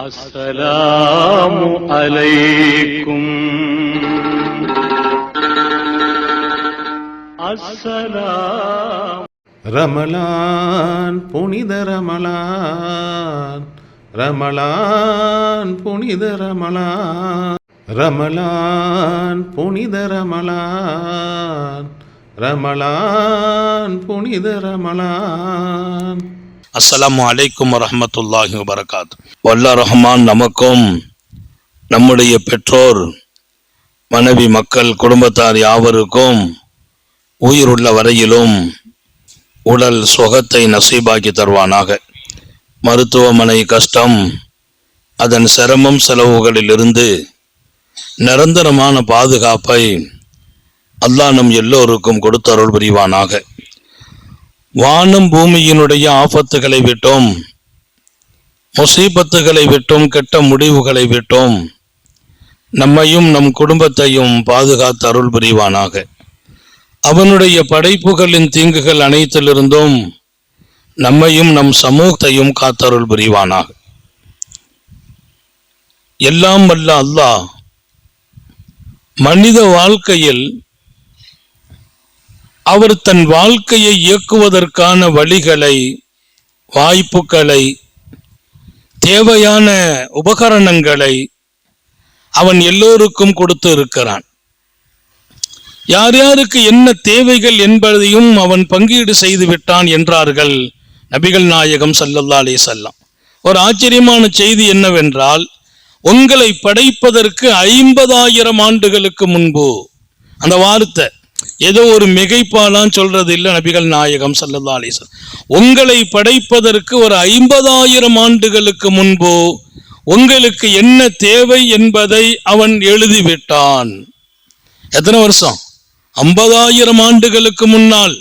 அஸ்ஸலாமு அலைக்கும். அஸ்ஸலாம். ரமலான் புனித ரமலான், ரமலான் புனித ரமலான், ரமலான் புனித ரமலான், ரமலான் புனித ரமலான். அஸ்ஸலாமு அலைக்கும் வரஹ்மத்துல்லாஹி வபரகாத்து. வல்ல ரஹ்மான் நமக்கும் நம்முடைய பெற்றோர், மனைவி, மக்கள், குடும்பத்தார் யாவருக்கும் உயிருள்ள வரையிலும் உடல் சுகத்தை நசீபாக்கி தருவானாக. மருத்துவமனை கஷ்டம், அதன் சிரமம் செலவுகளிலிருந்து நிரந்தரமான பாதுகாப்பை அல்லாஹ் நம் எல்லோருக்கும் கொடுத்தருள் புரிவானாக. வானம் பூமியினுடைய ஆபத்துகளை விட்டும், முசீபத்துகளை விட்டும், கெட்ட முடிவுகளை விட்டும் நம்மையும் நம் குடும்பத்தையும் பாதுகாத்து அருள் புரிவானாக. அவனுடைய படைப்புகளின் தீங்குகள் அனைத்திலிருந்தும் நம்மையும் நம் சமூகத்தையும் காத்தருள் புரிவானாக. எல்லாம் வல்ல அல்லாஹ் மனித வாழ்க்கையில் அவர் தன் வாழ்க்கையை இயக்குவதற்கான வழிகளை, வாய்ப்புகளை, தேவையான உபகரணங்களை அவன் எல்லோருக்கும் கொடுத்து இருக்கிறான். யார் யாருக்கு என்ன தேவைகள் என்பதையும் அவன் பங்கீடு செய்து விட்டான் என்றார்கள் நபிகள் நாயகம் ஸல்லல்லாஹு அலைஹி வஸல்லம். ஒரு ஆச்சரியமான செய்தி என்னவென்றால், உங்களை படைப்பதற்கு 50,000 ஆண்டுகளுக்கு முன்பு, அந்த வார்த்தை ஏதோ ஒரு மிகைப்பாலாம் சொல்றது இல்லை. நபிகள் நாயகம் ஸல்லல்லாஹு அலைஹி வஸல்லம் உங்களை படைப்பதற்கு ஒரு 50,000 ஆண்டுகளுக்கு முன்பு உங்களுக்கு என்ன தேவை என்பதை அவன் எழுதிவிட்டான். எத்தனை வருஷம்? 50,000 ஆண்டுகளுக்கு முன்னால்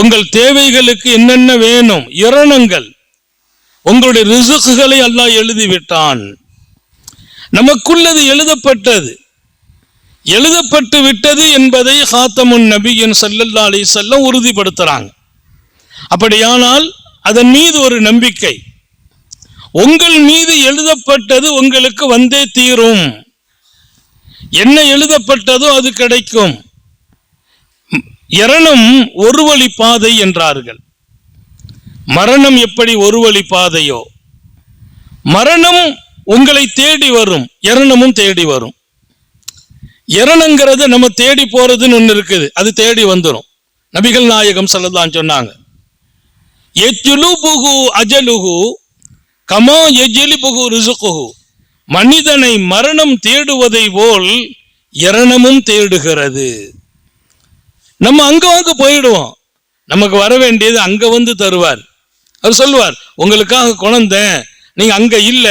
உங்கள் தேவைகளுக்கு என்னென்ன வேணும், இரணங்கள், உங்களுடைய ரிசுக்குகளை அல்லாஹ் எழுதிவிட்டான். நமக்குள்ளது எழுதப்பட்டு விட்டது என்பதை ஹாத்தமுன் நபியின் ஸல்லல்லாஹு அலைஹி வஸல்லம் உறுதிப்படுத்துறாங்க. அப்படியானால் அதன் மீது ஒரு நம்பிக்கை, உங்கள் மீது எழுதப்பட்டது உங்களுக்கு வந்தே தீரும். என்ன எழுதப்பட்டதோ அது கிடைக்கும். இரணம் ஒரு வழி பாதை என்றார்கள். மரணம் எப்படி ஒரு வழி பாதையோ, மரணம் உங்களை தேடி வரும், இரணமும் தேடி வரும். இரணங்கிறது நம்ம தேடி போறதுன்னு ஒண்ணு இருக்குது, அது தேடி வந்துடும். நபிகள் நாயகம் ஸல்லல்லாஹு அலைஹி சொன்னாங்க, யஜ்லுபுஹு அஜலுஹு கமா யஜ்லிபுஹு ரிஸ்குஹு. மனிதனை மரணம் தேடுவதை போல் இரணமும் தேடுகிறது. நம்ம அங்க போயிடுவோம், நமக்கு வர வேண்டியது அங்க வந்து தருவார். அவர் சொல்லுவார், உங்களுக்காக கொண்டேன், நீங்க அங்க இல்ல,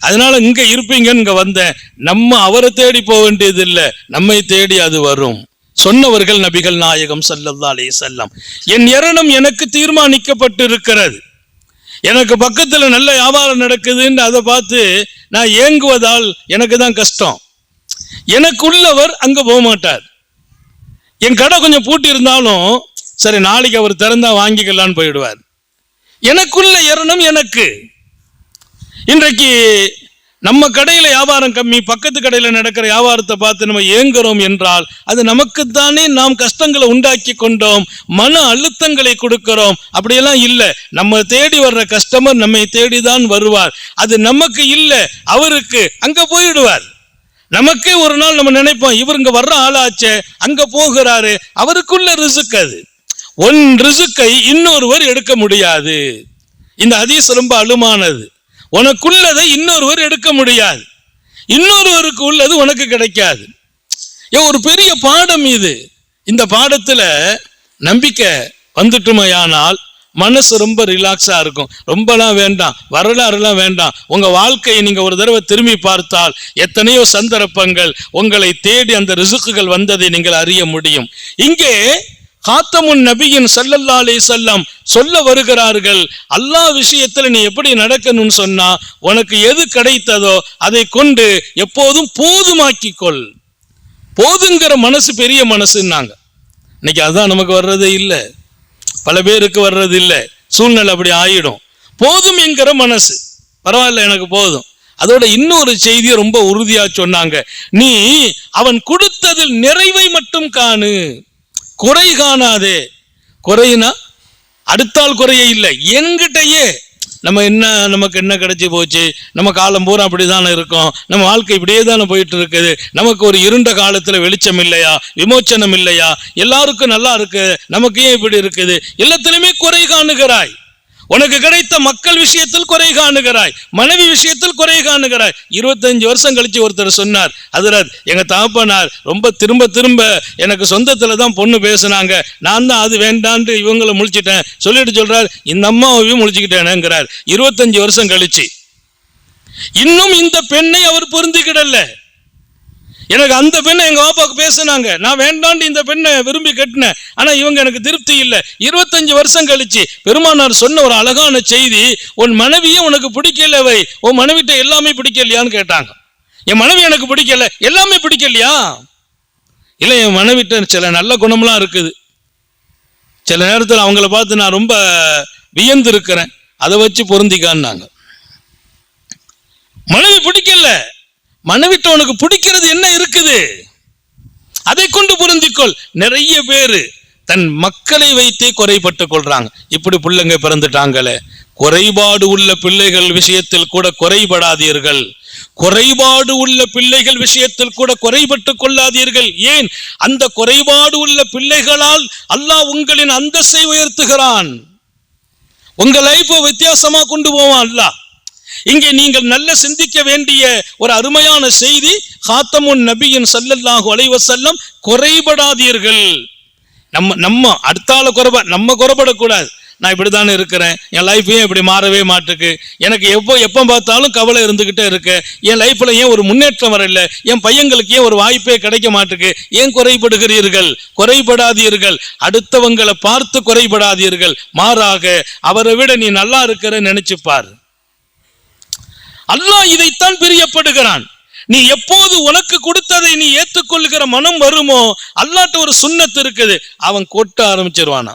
அதனால இங்க இருப்பீங்கன்னு இங்க வந்தேன். நம்ம அவரை தேடி போக வேண்டியது இல்லை, நம்மை தேடி அது வரும். சொன்னவர்கள் நபிகள் நாயகம் ஸல்லல்லாஹு அலைஹி வஸல்லம். என் இரணம் எனக்கு தீர்மானிக்கப்பட்டு இருக்கிறது. எனக்கு பக்கத்துல நல்ல வியாபாரம் நடக்குதுன்னு அதை பார்த்து நான் ஏங்குவதால் எனக்கு தான் கஷ்டம். எனக்குள்ளவர் அங்க போக மாட்டார். என் கடை கொஞ்சம் பூட்டி இருந்தாலும் சரி, நாளைக்கு அவர் திறந்தா வாங்கிக்கலான்னு போயிடுவார். எனக்குள்ள இரணம் எனக்கு. இன்றைக்கு நம்ம கடையில வியாபாரம் கம்மி, பக்கத்து கடையில நடக்கிற வியாபாரத்தை பார்த்து நம்ம ஏங்குறோம் என்றால் அது நமக்குத்தானே நாம் கஷ்டங்களை உண்டாக்கி கொண்டோம், மன அழுத்தங்களை கொடுக்கிறோம். அப்படியெல்லாம் இல்லை. நம்ம தேடி வர்ற கஸ்டமர் நம்மை தேடிதான் வருவார். அது நமக்கு இல்லை, அவருக்கு. அங்க போயிடுவார். நமக்கே ஒரு நாள் நம்ம நினைப்போம், இவர் இங்க வர்ற ஆளாச்சே, அங்க போகிறாரு. அவருக்குள்ள ரிசுக் அது. ஒன் ரிசுக்கை இன்னொருவர் எடுக்க முடியாது. இந்த ஹதீஸ் ரொம்ப அழுமானது. உனக்குள்ளதை இன்னொருவர் எடுக்க முடியாது, இன்னொருவருக்கு உள்ளது உனக்கு கிடைக்காது. ஒரு பெரிய பாடம் இது. இந்த பாடத்துல நம்பிக்கை வந்துட்டுமையானால் மனசு ரொம்ப ரிலாக்ஸா இருக்கும். ரொம்பலாம் வேண்டாம், வரலாறுலாம் வேண்டாம். உங்க வாழ்க்கையை நீங்க ஒரு தடவை திரும்பி பார்த்தால் எத்தனையோ சந்தர்ப்பங்கள் உங்களை தேடி அந்த ரிசுக்குகள் வந்ததை நீங்கள் அறிய முடியும். இங்கே ஹாத்தமுன் நபியின் ஸல்லல்லாஹு அலைஹி வஸல்லம் சொல்ல வருகிறார்கள், அல்லாஹ் விஷயத்துல நீ எப்படி நடக்கணும்னு சொன்னா, உனக்கு எது கிடைத்ததோ அதை கொண்டு எப்போதும் போதுமாக்கிக்கொள். போதுங்கிற மனசு பெரிய மனசுன்னாங்க. இன்னைக்கு அதான் நமக்கு வர்றதே இல்லை, பல பேருக்கு வர்றது இல்லை. சூழ்நிலை அப்படி ஆயிடும். போதும் என்கிற மனசு, பரவாயில்ல எனக்கு போதும். அதோட இன்னொரு செய்தியை ரொம்ப உறுதியா சொன்னாங்க, நீ அவன் கொடுத்ததில் நிறைவை மட்டும் காணு, குறை காணாதே. குறைனா அடுத்தால் குறையே இல்லை, என்கிட்டயே நமக்கு என்ன கிடைச்சி போச்சு, நம்ம காலம் பூரா அப்படிதானே இருக்கோம், நம்ம வாழ்க்கை இப்படியே தானே போயிட்டு இருக்குது, நமக்கு ஒரு இருண்ட காலத்துல வெளிச்சம் இல்லையா, விமோச்சனம் இல்லையா, எல்லாருக்கும் நல்லா இருக்கு, நமக்கு ஏன் இப்படி இருக்குது, எல்லாத்திலுமே குறை காணுகிறாய். உனக்கு கிடைத்த மக்கள் விஷயத்தில் குறை காணுகிறாய், மனைவி விஷயத்தில் குறை காணுகிறாய். 25 வருஷம் கழிச்சு ஒருத்தர் சொன்னார், ஹஜ்ரத் எங்க தகப்பனார் ரொம்ப திரும்ப திரும்ப எனக்கு சொந்தத்துல தான் பொண்ணு பேசுனாங்க, நான் தான் அது வேண்டான்ட்டு இவங்களை முழிச்சிட்டேன் சொல்லிட்டு சொல்றார், இந்த அம்மாவையும் முழிச்சுக்கிட்டேனுங்கிறார். 25 வருஷம் கழிச்சு இன்னும் இந்த பெண்ணை அவர் பொருந்திக்கிடல. எனக்கு அந்த பெண்ணை எங்க பாப்பாவுக்கு பேசினாங்க, நான் வேண்டாண்டு இந்த பெண்ணை விரும்பி கட்டினேன், ஆனா இவங்க எனக்கு திருப்தி இல்லை. 25 வருஷம் கழிச்சு பெருமானார் சொன்ன ஒரு அழகான செய்தி, உன் மனைவியே உனக்கு பிடிக்கலவை, உன் மனைவிட்ட எல்லாமே பிடிக்கலையான்னு கேட்டாங்க. என் மனைவி எனக்கு பிடிக்கல, எல்லாமே பிடிக்கலையா? இல்லை, என் மனைவிட்ட சில நல்ல குணம்லாம் இருக்குது, சில நேரத்தில் அவங்கள பார்த்து நான் ரொம்ப வியந்து இருக்கிறேன், அதை வச்சு பொருந்திக்கான்னாங்க. மனைவி பிடிக்கல, மனைவிட்ட உனக்கு பிடிக்கிறது என்ன இருக்குது, அதை கொண்டு பொருந்திக்கொள். நிறைய பேரு தன் மக்களை வைத்தே குறைபட்டுக் கொள்றாங்க. இப்படி பிள்ளைங்க பிறந்துட்டாங்களே, குறைபாடு உள்ள பிள்ளைகள் விஷயத்தில் கூட குறைபடாதீர்கள், குறைபாடு உள்ள பிள்ளைகள் விஷயத்தில் கூட குறைபட்டுக் கொள்ளாதீர்கள். ஏன்? அந்த குறைபாடு உள்ள பிள்ளைகளால் அல்லாஹ் உங்களின் அந்தஸ்தை உயர்த்துகிறான், உங்க லைஃபை வித்தியாசமா கொண்டு போவான் அல்லாஹ். இங்கே நீங்கள் நல்ல சிந்திக்க வேண்டிய ஒரு அருமையான செய்தி, காத்தமுன் நபியின் ஸல்லல்லாஹு அலைஹி வஸல்லம் குறைபடாதீர்கள். நம்ம அடுத்தால நம்ம குறைபடக்கூடாது. நான் இப்படித்தானே இருக்கிறேன், என் லைஃபையும் இப்படி மாறவே மாட்டுக்கு, எனக்கு எப்போ பார்த்தாலும் கவலை இருந்துகிட்டே இருக்கு, என் லைஃப்ல ஏன் ஒரு முன்னேற்றம் வரல, என் பையங்களுக்கு ஏன் ஒரு வாய்ப்பே கிடைக்க மாட்டுக்கு, ஏன் குறைபடுகிறீர்கள்? குறைபடாதீர்கள், அடுத்தவங்களை பார்த்து குறைபடாதீர்கள், மாறாக அவரை விட நீ நல்லா இருக்கிற நினைச்சுப்பார். அல்லாஹ் இதைத்தான் பிரியப்படுகிறான். நீ எப்போது உனக்கு கொடுத்ததை நீ ஏற்றுக்கொள்கிற மனம் வருமோ, அல்லாஹ்ட்ட ஒரு சுன்னத்து இருக்குது, அவன் கொட்ட ஆரம்பிச்சிருவானா,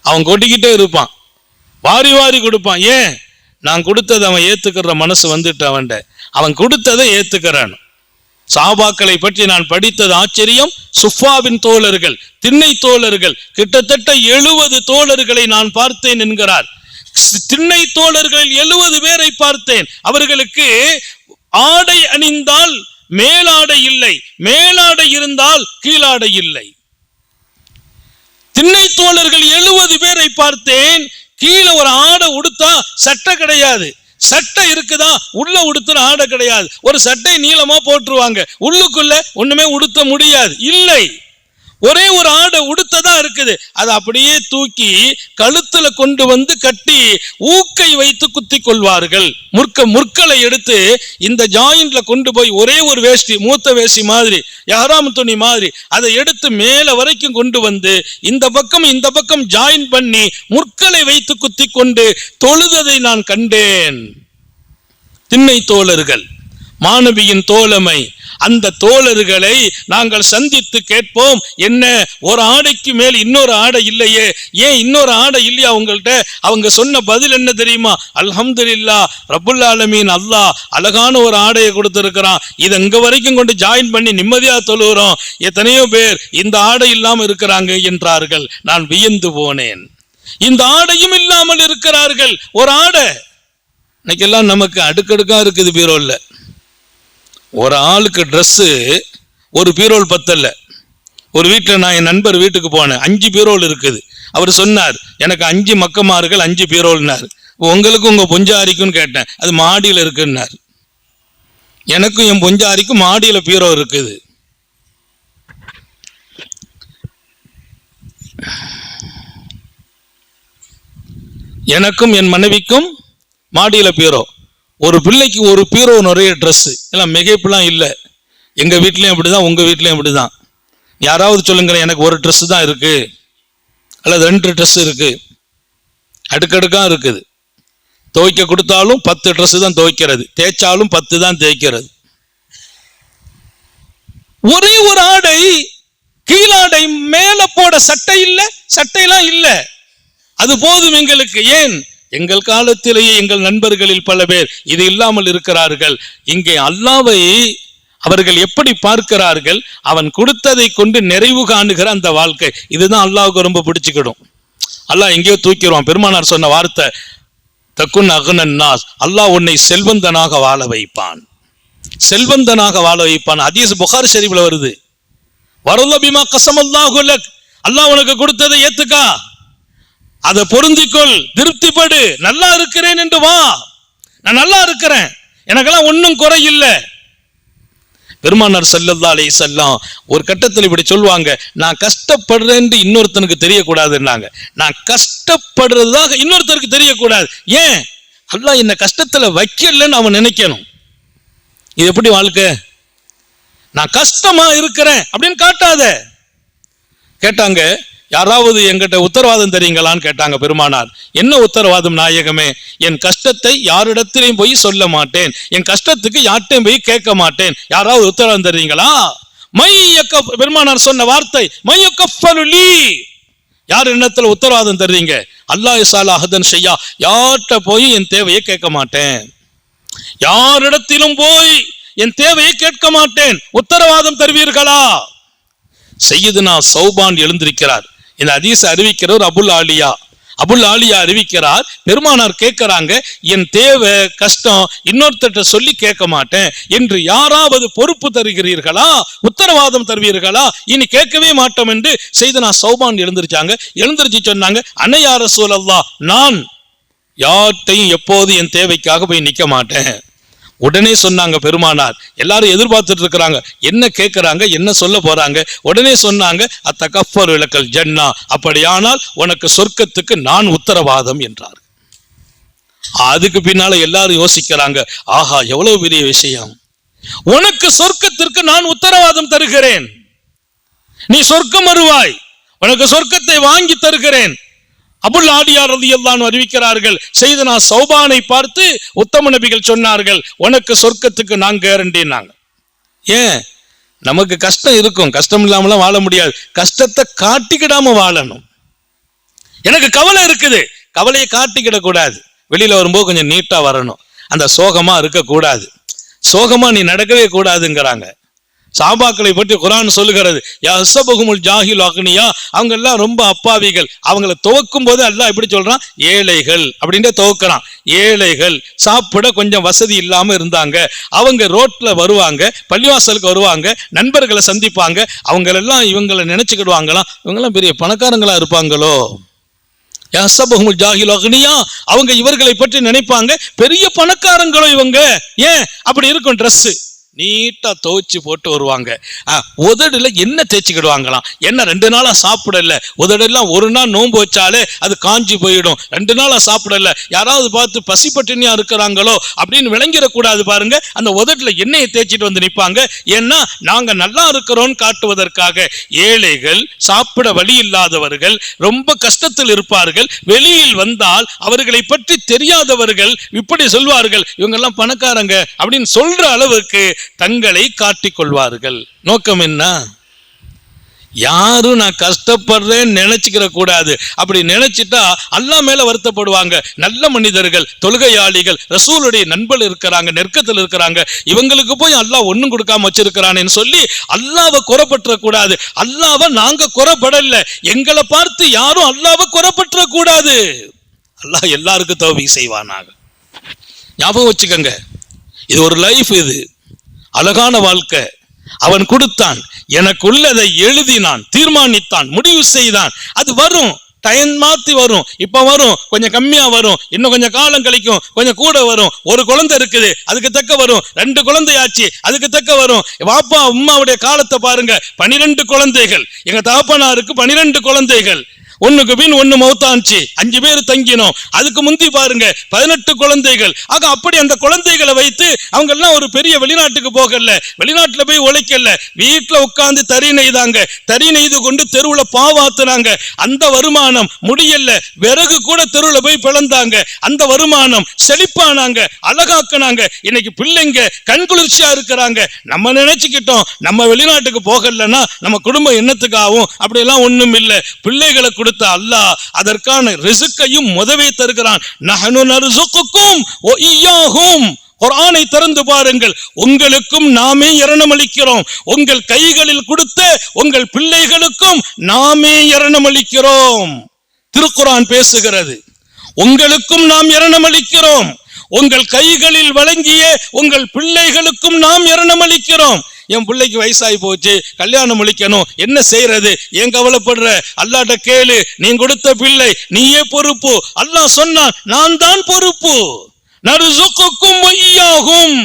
அவன் கொட்டிக்கிட்டே இருப்பான், வாரி வாரி கொடுப்பான். ஏன்? நான் கொடுத்ததை அவன் ஏத்துக்கிற மனசு வந்துட்டு அவன் கொடுத்ததை ஏத்துக்கிறான். சஹாபாக்களை பற்றி நான் படித்தது ஆச்சரியம். சுஃபாவின் தோழர்கள், திண்ணை தோழர்கள், கிட்டத்தட்ட 70 தோழர்களை நான் பார்த்தேன் என்கிறார். திண்ணை தோழர்கள் 70 பேரை பார்த்தேன். அவர்களுக்கு ஆடை அணிந்தால் மேலாடை இல்லை, மேலாடை இருந்தால் கீழாடை இல்லை. திண்ணை தோழர்கள் 70 பேரை பார்த்தேன். கீழே ஒரு ஆடை உடுத்தா சட்டை கிடையாது, சட்டை இருக்குதா உள்ள உடுத்துற ஆடை கிடையாது. ஒரு சட்டை நீளமா போட்டுருவாங்க, உள்ளுக்குள்ள ஒண்ணுமே உடுத்த முடியாது. இல்லை, ஒரே ஒரு ஆடை உடுத்ததான் இருக்குது. அதை அப்படியே தூக்கி கழுத்துல கொண்டு வந்து கட்டி ஊக்கை வைத்து குத்தி கொள்வார்கள். முற்களை எடுத்து இந்த ஜாயின்ட்ல கொண்டு போய் ஒரே ஒரு வேஷ்டி, மூத்த வேஷ்டி மாதிரி, யாராம் துணி மாதிரி, அதை எடுத்து மேல வரைக்கும் கொண்டு வந்து இந்த பக்கம் ஜாயின் பண்ணி முற்களை வைத்து குத்தி கொண்டு தொழுததை நான் கண்டேன். திண்ணை தோழர்கள், மாணவியின் தோழமை, அந்த தோழர்களை நாங்கள் சந்தித்து கேட்போம், என்ன ஒரு ஆடைக்கு மேல் இன்னொரு ஆடை இல்லையே, ஏன் இன்னொரு ஆடை இல்லையா உங்கள்கிட்ட? அவங்க சொன்ன பதில் என்ன தெரியுமா? அல்ஹம்துலில்லாஹ் ரப்புல் ஆலமீன், அல்லாஹ் அழகான ஒரு ஆடையை கொடுத்திருக்கிறான், இதை இங்க வரைக்கும் கொண்டு ஜாயின் பண்ணி நிம்மதியா தொழுகிறோம். எத்தனையோ பேர் இந்த ஆடை இல்லாமல் இருக்கிறாங்க என்றார்கள். நான் வியந்து போனேன். இந்த ஆடையும் இல்லாமல் இருக்கிறார்கள். ஒரு ஆடை இன்னைக்கெல்லாம் நமக்கு அடுக்கடுக்கா இருக்குது பீரோல்ல. ஒரு ஆளுக்கு ட்ரெஸ்ஸு ஒரு பீரோல் பத்தல்ல. ஒரு வீட்டில் நான் என் நண்பர் வீட்டுக்கு போனேன், 5 பீரோல் இருக்குது. அவர் சொன்னார், எனக்கு 5 மக்கமார்கள் 5 பீரோல்னார். உங்களுக்கும் உங்க பொஞ்சாரிக்கும் கேட்டேன், அது மாடியில் இருக்குன்னார். எனக்கும் என் பொஞ்சாரிக்கும் மாடியில் பீரோ இருக்குது. எனக்கும் என் மனைவிக்கும் மாடியில பீரோ. ஒரு பிள்ளைக்கு ஒரு பீரோ, நிறைய ட்ரெஸ், எல்லாம் மிகைப்புலாம் இல்லை. எங்க வீட்லயும் அப்படிதான், உங்க வீட்லயும் அப்படிதான். யாராவது சொல்லுங்க, எனக்கு ஒரு ட்ரெஸ் தான் இருக்கு அல்லது 2 ட்ரெஸ் இருக்கு. அடுக்கடுக்கா இருக்குது. துவைக்க கொடுத்தாலும் 10 ட்ரெஸ் தான் துவைக்கிறது, தேய்ச்சாலும் 10 தான் தேய்க்கிறது. ஒரே ஒரு ஆடை, கீழாடை மேல போட சட்டை இல்லை, சட்டையெல்லாம் இல்லை. அது போதும் எங்களுக்கு. ஏன்? எங்கள் காலத்திலேயே எங்கள் நண்பர்களில் பல பேர் இது இல்லாமல் இருக்கிறார்கள். இங்கே அல்லாஹ்வை அவர்கள் எப்படி பார்க்கிறார்கள்? அவன் கொடுத்ததை கொண்டு நிறைவு காணுகிற அந்த வாழ்க்கை, இதுதான் அல்லாஹ்வுக்கு ரொம்ப பிடிச்சுக்கிடும். அல்லாஹ் எங்கேயோ தூக்கிடுவான். பெருமானார் சொன்ன வார்த்தை, தக்குன் அகுனன் நாஸ், அல்லாஹ் உன்னை செல்வந்தனாக வாழ வைப்பான், செல்வந்தனாக வாழ வைப்பான். ஹதீஸ் புகாரி ஷரீஃப்ல வருது. வரல பிமா கஸமல்லாஹு லக், அல்லாஹ் உனக்கு கொடுத்ததை ஏத்துக்கா, அதை பொருந்திக்கொள், திருப்திப்படு, நல்லா இருக்கிறேன் என்று வா. நான் நல்லா இருக்கிறேன், எனக்கெல்லாம் ஒன்னும் குறை இல்லை. பெருமானார் ஸல்லல்லாஹு அலைஹி வஸல்லம் ஒரு கட்டத்தில் இப்படி சொல்லுவாங்க, நான் கஷ்டப்படுறேன் இன்னொருத்தனுக்கு தெரியக்கூடாதுன்னாங்க. நான் கஷ்டப்படுறதாக இன்னொருத்தருக்கு தெரியக்கூடாது. ஏன்? அல்லாஹ் என்ன கஷ்டத்துல வைக்கலன்னு அவன் நினைக்கணும். இது எப்படி வாழ்க்கை? நான் கஷ்டமா இருக்கிறேன் அப்படின்னு காட்டாத. கேட்டாங்க, யாராவது என்கிட்ட உத்தரவாதம் தெரியுங்களான்னு கேட்டாங்க பெருமானார். என்ன உத்தரவாதம் நாயகமே? என் கஷ்டத்தை யாரிடத்திலையும் போய் சொல்ல மாட்டேன், என் கஷ்டத்துக்கு யார்ட்டையும் போய் கேட்க மாட்டேன், யாராவது உத்தரவாதம் தெரியுங்களா? பெருமானார் சொன்ன வார்த்தை மையக்கஃபலுலி, யார் இடத்துல உத்தரவாதம் தருவீங்க? அல்லாஹ் யஸால அஹதன் ஷையா, யார்கிட்ட போய் என் தேவையை கேட்க மாட்டேன், யாரிடத்திலும் போய் என் தேவையை கேட்க மாட்டேன், உத்தரவாதம் தருவீர்களா? சையதுனா சௌபான் எழுந்திருக்கிறார். இந்த ஹதீஸை அறிவிக்கிறவர் அபுல் ஆலியா அறிவிக்கிறார். பெருமானார் கேட்கிறாங்க, என் தேவை கஷ்டம் இன்னொருத்தட்ட சொல்லி கேட்க மாட்டேன் என்று யாராவது பொறுப்பு தருகிறீர்களா, உத்தரவாதம் தருவீர்களா? இனி கேட்கவே மாட்டோம் என்று சையதுனா சௌபான் எழுந்திருச்சு சொன்னாங்க, அன்னையா ரசூலல்லாஹ், நான் யார்ட்டையும் எப்போது என் தேவைக்காக போய் நிற்க மாட்டேன். உடனே சொன்னாங்க பெருமானார், எல்லாரும் எதிர்பார்த்துட்டு இருக்கிறாங்க, என்ன கேட்கிறாங்க, என்ன சொல்ல போறாங்க. உடனே சொன்னாங்க, அத்தகஃபரு லக்கல் ஜன்னா, அப்படியானால் உனக்கு சொர்க்கத்துக்கு நான் உத்தரவாதம் என்றார். அதுக்கு பின்னால எல்லாரும் யோசிக்கிறாங்க, ஆஹா எவ்வளவு பெரிய விஷயம், உனக்கு சொர்க்கத்திற்கு நான் உத்தரவாதம் தருகிறேன், நீ சொர்க்கம் வருவாய், உனக்கு சொர்க்கத்தை வாங்கி தருகிறேன். அபுல் ஆலியா ரலியல்லாஹு அன்ஹு அறிவிக்கிறார்கள், சையதுனா சௌபானை பார்த்து உத்தம நபிகள் சொன்னார்கள், உனக்கு சொர்க்கத்துக்கு நான் கேரண்டினாங்க. ஏன்? நமக்கு கஷ்டம் இருக்கும், கஷ்டம் இல்லாமலாம் வாழ முடியாது, கஷ்டத்தை காட்டிக்கிடாம வாழணும். எனக்கு கவலை இருக்குது, கவலையை காட்டிக்கிட கூடாது, வெளியில வரும்போது கொஞ்சம் நீட்டா வரணும், அந்த சோகமா இருக்கக்கூடாது, சோகமா நீ நடக்கவே கூடாதுங்கிறாங்க. சாபாக்களை பற்றி குர்ஆன் சொல்லுகிறது, யஹ்ஸபுஹுமுல் ஜாஹிலு அக்னியா, அவங்க எல்லாம் ரொம்ப அப்பாவிகள். அவங்களை துவக்கும் போது அல்லாஹ் எப்படி சொல்றான்? ஏழைகள் அப்படின்ட்டு துவக்கிறான். ஏழைகள், சாப்பிட கொஞ்சம் வசதி இல்லாம இருந்தாங்க, அவங்க ரோட்ல வருவாங்க, பள்ளிவாசலுக்கு வருவாங்க, நண்பர்களை சந்திப்பாங்க, அவங்களெல்லாம் இவங்களை நினைச்சுக்கிடுவாங்களாம், இவங்கெல்லாம் பெரிய பணக்காரங்களா இருப்பாங்களோ. யஹ்ஸபுஹுமுல் ஜாஹிலு அக்னியா, அவங்க இவர்களை பற்றி நினைப்பாங்க பெரிய பணக்காரங்களோ இவங்க. ஏன் அப்படி இருக்கும்? ட்ரெஸ் நீட்டா துவைச்சு போட்டு வருவாங்க, உதடுல என்ன தேய்ச்சிக்கிடுவாங்களாம், என்ன 2 நாளா சாப்பிடல, உதடெல்லாம் ஒரு நாள் நோன்பு வச்சாலே அது காஞ்சி போயிடும், 2 நாளா சாப்பிடல, யாராவது பார்த்து பசி பட்டினியா இருக்கிறாங்களோ அப்படின்னு விளங்கிடக்கூடாது பாருங்க, அந்த உதட்டுல எண்ணெயை தேய்ச்சிட்டு வந்து நிற்பாங்க. ஏன்னா நாங்க நல்லா இருக்கிறோம் காட்டுவதற்காக. ஏழைகள், சாப்பிட வழி இல்லாதவர்கள், ரொம்ப கஷ்டத்தில் இருப்பார்கள், வெளியில் வந்தால் அவர்களை பற்றி தெரியாதவர்கள் இப்படி சொல்வார்கள், இவங்க எல்லாம் பணக்காரங்க அப்படின்னு சொல்ற அளவுக்கு தங்களை காட்டிக் கொள்வார்கள். நோக்கம் என்ன? யாரும் நான் கஷ்டப்படுறேன்னு நினைச்சுக்கிற கூடாது. அப்படி நினைச்சிட்டா அல்லாஹ் மேல வருத்தப்படுவாங்க. நல்ல மனிதர்கள், தொழுகையாளிகள், ரசூலுடைய நண்பர்கள் இருக்கிறாங்க, நெருக்கத்தில் இருக்கிறாங்க, இவங்களுக்கு போய் அல்லாஹ் ஒன்னும் கொடுக்காம வச்சிருக்கிறான்னு சொல்லி அல்லாஹ்வை குறைபற்ற கூடாது. அல்லாஹ்வை நாங்க குறைபடல, எங்களை பார்த்து யாரும் அல்லாஹ்வை குறைபற்ற கூடாது. அல்லாஹ் எல்லாருக்கும் தௌஃபீக் செய்வானாக. ஞாபகம் வச்சுக்கங்க, இது ஒரு லைஃப், இது அழகான வாழ்க்கை. அவன் கொடுத்தான், எனக்கு உள்ளதை எழுதினான், தீர்மானித்தான், முடிவு செய்தான். அது வரும், டைம் மாத்தி வரும், இப்ப வரும், கொஞ்சம் கம்மியா வரும், இன்னும் கொஞ்சம் காலம் கழிக்கும், கொஞ்சம் கூட வரும். ஒரு குழந்தை இருக்குது, அதுக்கு தக்க வரும். 2 குழந்தையாச்சு, அதுக்கு தக்க வரும். வாப்பா அம்மாவுடைய காலத்தை பாருங்க, 12 குழந்தைகள். எங்க தகப்பனாருக்கு 12 குழந்தைகள், ஒண்ணுக்கு பின் ஒண்ணு மௌத்தாச்சு, 5 பேர் தங்கினோம். அதுக்கு முந்தி பாருங்க 18 குழந்தைகள். ஆக அப்படி அந்த குழந்தைகளை வைத்து அவங்க எல்லாம் ஒரு பெரிய வெளிநாட்டுக்கு போகல, வெளிநாட்டுல போய் உழைக்கல, வீட்டுல உட்கார்ந்து தறி நெய்தாங்க, தறி நெய்து கொண்டு தெருவுல பாவாத்துனாங்க. அந்த வருமானம் முடியல, விறகு கூட தெருவுல போய் பிளந்தாங்க. அந்த வருமானம் செழிப்பானாங்க, அழகாக்குனாங்க. இன்னைக்கு பிள்ளைங்க கண்குளிர்ச்சியா இருக்கிறாங்க. நம்ம நினைச்சுக்கிட்டோம் நம்ம வெளிநாட்டுக்கு போகலன்னா நம்ம குடும்பம் என்னத்துக்கு ஆகும்? அப்படி எல்லாம் ஒண்ணும் இல்லை. பிள்ளைகளை கொடுத்த அல்லாஹ் அதற்கான ரிஸ்கையும் முதவே தருகிறான். நஹ்னு நர்சுகுக்கும் வ இய்யாஹும். குர்ஆனை திறந்து பாருங்கள். உங்களுக்கும் நாமே இரணமளிக்கிறோம். உங்கள் கைகளில் கொடுத்த உங்கள் பிள்ளைகளுக்கும் நாமே இரணமளிக்கிறோம். திருக்குர்ஆன் பேசுகிறது. உங்களுக்கும் நாம் இரணமளிக்கிறோம். உங்கள் கைகளில் வழங்கிய உங்கள் பிள்ளைகளுக்கும் நாம் இரணமளிக்கிறோம். என் பிள்ளைக்கு வயசாகி போச்சு, கல்யாணம் முடிக்கணும், என்ன செய்யறது? ஏன் கவலைப்படுற? அல்லாஹ்ட்ட கேளு. நீ கொடுத்த பிள்ளை நீயே பொறுப்பு. அல்லாஹ் சொன்னான், நான் தான் பொறுப்பு. நர்சுகுக்கும் வ இய்யாஹும்.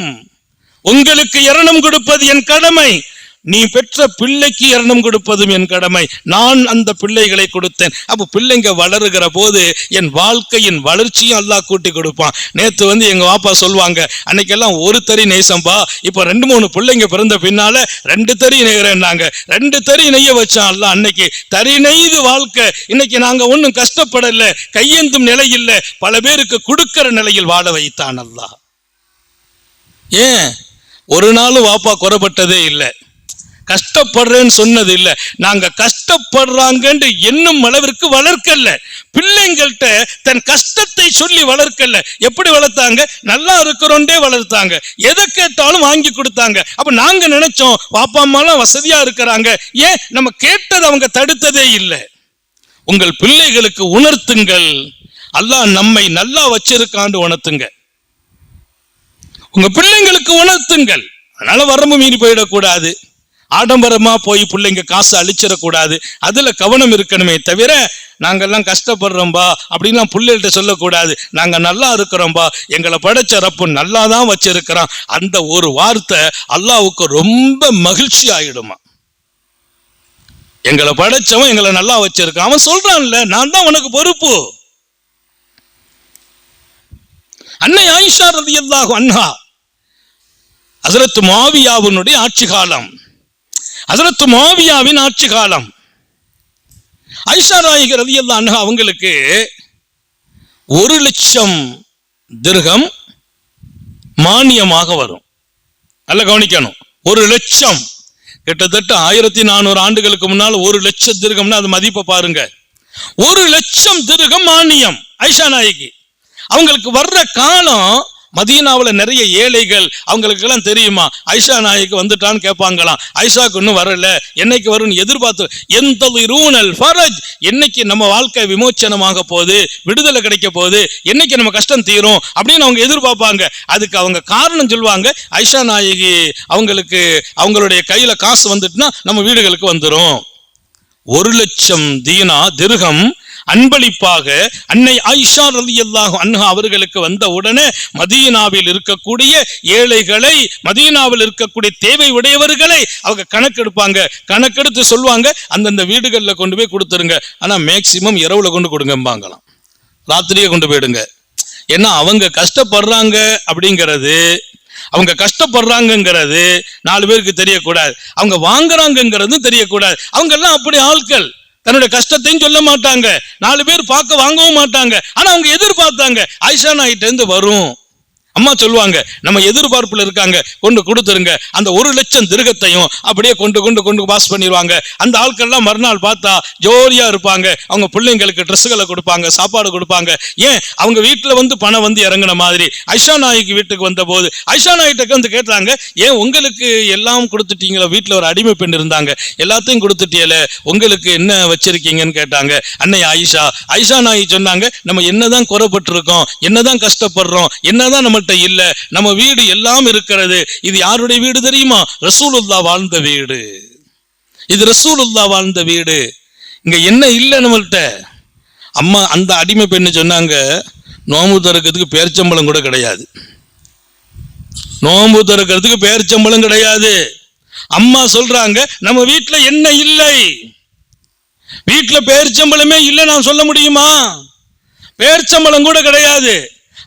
உங்களுக்கு இரணம் கொடுப்பது என் கடமை. நீ பெற்ற பிள்ளைக்கு இரணம் கொடுப்பதும் என் கடமை. நான் அந்த பிள்ளைகளை கொடுத்தேன். அப்ப பிள்ளைங்க வளருகிற போது என் வாழ்க்கையின் வளர்ச்சியும் அல்லாஹ் கூட்டி கொடுப்பான். நேத்து எங்க வாப்பா சொல்லுவாங்க, அன்னைக்கெல்லாம் ஒரு தறி நெய்சம்பா, இப்ப 2-3 பிள்ளைங்க பிறந்த பின்னால 2 தறி நெய்கிறேன்னாங்க. 2 தறி நெய்ய வச்சான் அல்லாஹ். அன்னைக்கு தறி நெய்து வாழ்க்கை. இன்னைக்கு நாங்க ஒன்னும் கஷ்டப்படல, கையேந்தும் நிலை இல்லை, பல பேருக்கு கொடுக்கிற நிலையில் வாழ வைத்தான் அல்லாஹ். ஏன் ஒரு நாளும் வாப்பா குறைப்பட்டதே இல்லை, கஷ்டப்படுறேன்னு சொன்னது இல்லை. நாங்க கஷ்டப்படுறாங்கன்னு என்னும் அளவிற்கு வளர்க்கல. பிள்ளைங்கள்ட்ட தன் கஷ்டத்தை சொல்லி வளர்க்கல. எப்படி வளர்த்தாங்க? நல்லா இருக்கிறோண்டே வளர்த்தாங்க. எதை கேட்டாலும் வாங்கி கொடுத்தாங்க. அப்ப நாங்க நினைச்சோம் பாப்பா அம்மாலாம் வசதியா இருக்கிறாங்க, ஏன் நம்ம கேட்டதை அவங்க தடுத்ததே இல்லை. உங்கள் பிள்ளைகளுக்கு உணர்த்துங்கள், அல்லாஹ் நம்மை நல்லா வச்சிருக்கான்னு உணர்த்துங்க. உங்க பிள்ளைங்களுக்கு உணர்த்துங்கள். அதனால வரம்பு மீறி போயிடக்கூடாது, ஆடம்பரமா போய் பிள்ளைங்க காசு அழிச்சிடக்கூடாது. அதுல கவனம் இருக்கணுமே தவிர நாங்கெல்லாம் கஷ்டப்படுறோம்பா அப்படின்லாம் பிள்ளைகிட்ட சொல்லக்கூடாது. நாங்க நல்லா இருக்கிறோம்பா, எங்களை படைச்ச ரப்பு நல்லா தான் வச்சிருக்கிறோம். அந்த ஒரு வார்த்தை அல்லாஹ்வுக்கு ரொம்ப மகிழ்ச்சி ஆயிடுமா. எங்களை படைச்சவன் எங்களை நல்லா வச்சிருக்கான். அவன் சொல்றான்ல, நான் தான் உனக்கு பொறுப்பு. அன்னை ஆயிஷா ரலியல்லாஹு அன்ஹா, ஹஜ்ரத் முஆவியாவினுடைய ஆட்சி காலம், ஹஜ்ரத் முஆவியாவின் ஆட்சி காலம். ஆயிஷா நாயகி ரலியல்லாஹு அன்ஹா அவங்களுக்கு 1,00,000 திர்ஹம் மானியமாக வரும். நல்ல கவனிக்கணும், 1,00,000. கிட்டத்தட்ட 1400 ஆண்டுகளுக்கு முன்னால் 1,00,000 திர்ஹம்னா அது மதிப்பை பாருங்க. 1,00,000 திர்ஹம் மானியம் ஆயிஷா நாயகி. அவங்களுக்கு வர்ற காலம் மதீனாவுல நிறைய ஏழைகள், அவங்களுக்கு எல்லாம் தெரியுமா ஆயிஷா நாயகி வந்துட்டான்னு கேட்பாங்களாம். ஆயிஷாக்கு இன்னும் வரல, என்னைக்கு வரும்னு எதிர்பார்த்து, எந்தலிரூனல் ஃபரஜ், என்னைக்கு நம்ம வாழ்க்கை விமோச்சனமாக போகுது, விடுதலை கிடைக்க போகுது, என்னைக்கு நம்ம கஷ்டம் தீரும் அப்படின்னு அவங்க எதிர்பார்ப்பாங்க. அதுக்கு அவங்க காரணம் சொல்லுவாங்க, ஆயிஷா நாயகி அவங்களுக்கு அவங்களுடைய கையில காசு வந்துட்டுனா நம்ம வீடுகளுக்கு வந்துடும். 1,00,000 திர்ஹம் அன்பளிப்பாக அன்னை ஆயிஷா ரலியல்லாஹு அன்ஹா அவர்களுக்கு வந்த உடனே மதீனாவில் இருக்கக்கூடிய ஏழைகளை, மதீனாவில் இருக்கக்கூடிய தேவை உடையவர்களை அவங்க கணக்கெடுப்பாங்க. கணக்கெடுத்து சொல்லுவாங்க, அந்தந்த வீடுகளில் கொண்டு போய் கொடுத்துருங்க. ஆனா மேக்சிமம் இரவுல கொண்டு கொடுங்கம்பாங்களாம், ராத்திரியே கொண்டு போயிடுங்க. ஏன்னா அவங்க கஷ்டப்படுறாங்க அப்படிங்கிறது, அவங்க கஷ்டப்படுறாங்கிறது 4 பேருக்கு தெரியக்கூடாது, அவங்க வாங்குறாங்கிறது தெரியக்கூடாது. அவங்க எல்லாம் அப்படி ஆட்கள், தன்னுடைய கஷ்டத்தையும் சொல்ல மாட்டாங்க, 4 பேர் பார்க்க வாங்கவும் மாட்டாங்க. ஆனா அவங்க எதிர்பார்த்தாங்க ஆயிஷா நாயிட்ட இருந்து வரும். அம்மா சொல்லுவாங்க, நம்ம எதிர்பார்ப்புல இருக்காங்க, கொண்டு கொடுத்துருங்க. அந்த 1,00,000 திர்ஹத்தையும் அப்படியே கொண்டு பாஸ் பண்ணிடுவாங்க. அந்த ஆட்கள்லாம் மறுநாள் பார்த்தா ஜோரியா இருப்பாங்க. அவங்க பிள்ளைங்களுக்கு ட்ரெஸ்ஸுகளை கொடுப்பாங்க, சாப்பாடு கொடுப்பாங்க. ஏன் அவங்க வீட்டுல பணம் இறங்கின மாதிரி. ஆயிஷா நாய்க்கு வீட்டுக்கு வந்த போது ஆயிஷா நாயிட்ட கேட்டாங்க, ஏன் உங்களுக்கு எல்லாம் கொடுத்துட்டீங்களா? வீட்டுல ஒரு அடிமை பெண் இருந்தாங்க, எல்லாத்தையும் கொடுத்துட்டியல, உங்களுக்கு என்ன வச்சிருக்கீங்கன்னு கேட்டாங்க. அன்னை ஆயிஷா நாயி சொன்னாங்க, நம்ம என்னதான் குறைப்பட்டிருக்கோம், என்னதான் கஷ்டப்படுறோம், என்னதான் நம்ம இல்ல, நம்ம வீடு எல்லாம் இருக்கிறது. இது யாருடைய வீடு தெரியுமா? ரசூலுல்லாஹ் வாழ்ந்த வீடு. இது ரசூலுல்லாஹ் வாழ்ந்த வீடு. இங்க என்ன இல்ல நம்மள்ட்ட? அம்மா அந்த அடிமை பெண்ணு சொன்னாங்க, நோம்பு திறக்கிறதுக்கு பேர்ச்சம்பளம் கூட கிடையாது, நோம்பு திறக்கிறதுக்கு பேர்ச்சம்பளம் கிடையாது. அம்மா சொல்றாங்க, நம்ம வீட்டுல என்ன இல்லை, வீட்டுல பேர்ச்சம்பளமே இல்லை நான் சொல்ல முடியுமா? பேர்ச்சம்பளம் கூட கிடையாது.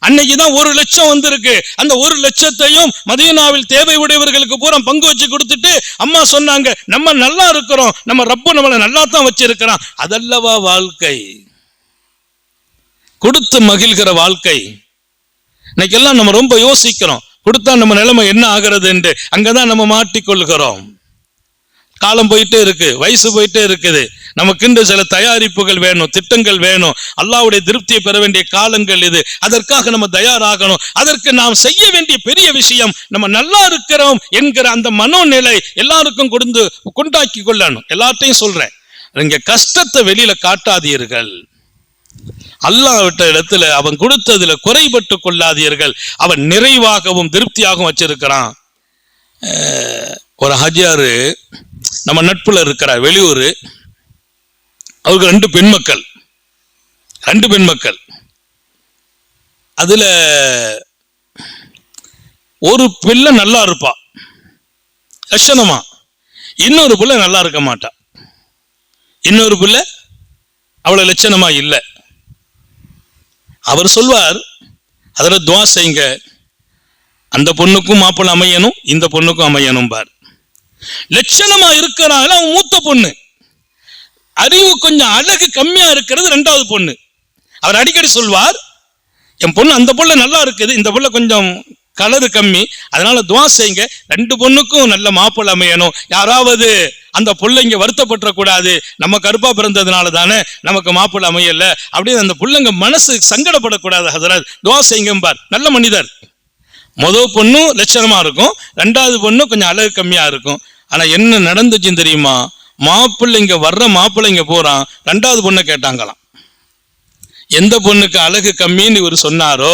அன்னைக்குதான் 1,00,000 வந்திருக்கு. அந்த 1,00,000த்தையும் மதீனாவில் தேவை உடையவர்களுக்கு பூரா பங்கு வச்சு கொடுத்துட்டு அம்மா சொன்னாங்க, நம்ம நல்லா இருக்கிறோம், நம்ம ரப்பு நம்மளை நல்லா தான் வச்சிருக்கிறான். அதல்லவா வாழ்க்கை, கொடுத்து மகிழ்கிற வாழ்க்கை. இன்னைக்கெல்லாம் நம்ம ரொம்ப யோசிக்கிறோம், கொடுத்தா நம்ம நிலைமை என்ன ஆகிறது என்று. அங்கதான் நம்ம மாட்டிக்கொள்கிறோம். காலம் போயிட்டே இருக்கு, வயசு போயிட்டே இருக்குது, நமக்கு சில தயாரிப்புகள் வேணும், திட்டங்கள் வேணும், அல்லாஹ்வுடைய திருப்தியை பெற வேண்டிய காலங்கள் இது. அதற்காக நம்ம தயாராகணும். அதற்கு நாம் செய்ய வேண்டிய பெரிய விஷயம், நம்ம நல்லா இருக்கிறோம் என்கிற அந்த மனோநிலை எல்லாருக்கும் கொண்டாக்கி கொள்ளணும். எல்லார்ட்டையும் சொல்றேன், இங்க கஷ்டத்தை வெளியில காட்டாதீர்கள். அல்லாஹ் விட்ட இடத்துல அவன் கொடுத்ததுல குறைபட்டு கொள்ளாதீர்கள். அவன் நிறைவாகவும் திருப்தியாகவும் வச்சிருக்கிறான். ஒரு ஹஜ்ஜாரு நம்ம நட்புல இருக்கிறார், வெளியூர். அவருக்கு 2 பெண் மக்கள். அதுல ஒரு பிள்ளை நல்லா இருப்பா லட்சணமா, இன்னொரு பிள்ளை நல்லா இருக்க மாட்டா. இன்னொரு பிள்ளை அவ்வளவு லட்சணமா இல்லை. அவர் சொல்வார், அதில் துவா செய்யுங்க, அந்த பொண்ணுக்கும் மாப்பிள்ளை அமையணும், இந்த பொண்ணுக்கும் அமையணும் பார். லட்சணமா இருக்கிறாங்க அவன் மூத்த பொண்ணு, அறிவு கொஞ்சம் அழகு கம்மியா இருக்கிறது 2வது பொண்ணு. அவர் அடிக்கடி சொல்வார், என் பொண்ணு அந்த பொண்ணு நல்லா இருக்குது, இந்த பொண்ணு கொஞ்சம் கலரு கம்மி, அதனால துவா செய்யுங்க, 2 பொண்ணுக்கும் நல்ல மாப்பிள்ளை அமையணும். யாராவது அந்த பிள்ளைங்க வருத்தப்பட்டுற கூடாது, நம்ம கருப்பா பிறந்ததுனால தானே நமக்கு மாப்பிள்ளை அமையல அப்படின்னு அந்த பிள்ளைங்க மனசு சங்கடப்படக்கூடாது. ஹதரத் துவா செய்யுங்கம்பார். நல்ல மனிதர். முதல் பொண்ணு லட்சணமா இருக்கும், 2வது பொண்ணு கொஞ்சம் அழகு கம்மியா இருக்கும். ஆனா என்ன நடந்துச்சுன்னு தெரியுமா? மாப்பிள்ளைங்க மாப்பிள்ளைங்க போறான், 2வது பொண்ணை கேட்டாங்களாம். எந்த பொண்ணுக்கு அழகு கம்மின்னு இவர் சொன்னாரோ,